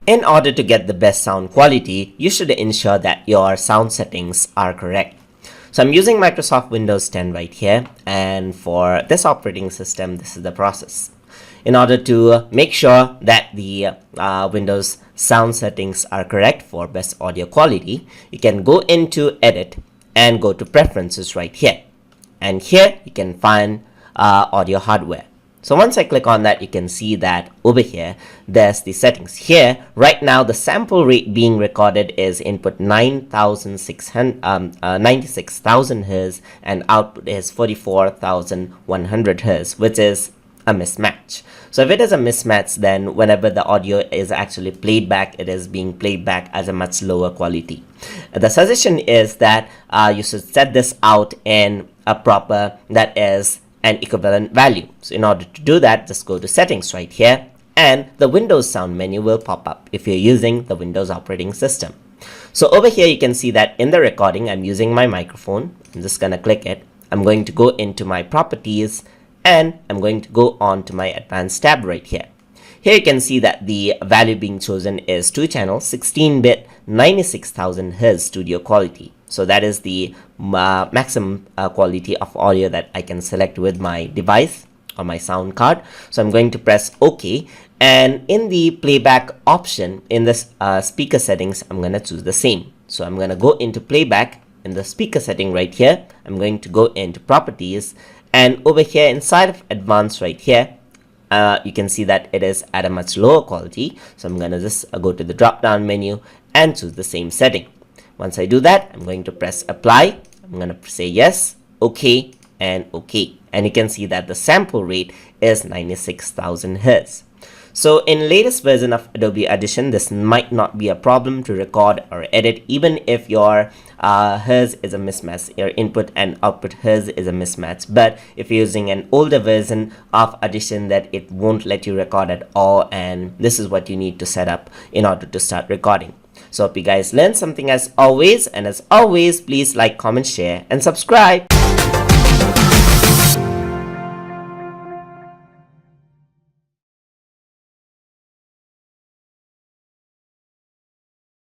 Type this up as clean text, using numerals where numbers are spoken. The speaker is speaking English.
In order to get the best sound quality, you should ensure that your sound settings are correct. So I'm using Microsoft Windows 10 right here, and for this operating system, this is the process. In order to make sure that the Windows sound settings are correct for best audio quality, you can go into Edit and go to Preferences right here. And here you can find audio hardware. So once I click on that, you can see that over here, there's the settings. Here, right now, the sample rate being recorded is input 96,000 Hz and output is 44,100 Hz, which is a mismatch. So if it is a mismatch, then whenever the audio is actually played back, it is being played back as a much lower quality. The suggestion is that you should set this out in a proper, that is an equivalent value. So in order to do that, just go to settings right here and the Windows sound menu will pop up if you're using the Windows operating system. So over here you can see that in the recording I'm using my microphone. I'm just gonna click it. I'm going to go into my properties and I'm going to go on to my advanced tab right here. Here you can see that the value being chosen is 2 channels, 16-bit, 96,000 Hz studio quality. So that is the maximum quality of audio that I can select with my device or my sound card. So I'm going to press OK, and in the playback option in this speaker settings, I'm going to choose the same. So I'm going to go into playback in the speaker setting right here. I'm going to go into properties, and over here inside of advanced right here, you can see that it is at a much lower quality. So I'm going to just go to the drop down menu and choose the same setting. Once I do that, I'm going to press apply. I'm going to say yes, okay, and okay. And you can see that the sample rate is 96,000 Hz. So in latest version of Adobe Audition, this might not be a problem to record or edit, even if your Hz is a mismatch, your input and output Hz is a mismatch. But if you're using an older version of Audition, that it won't let you record at all, and this is what you need to set up in order to start recording. So hope you guys learned something as always, and as always, please like, comment, share, and subscribe.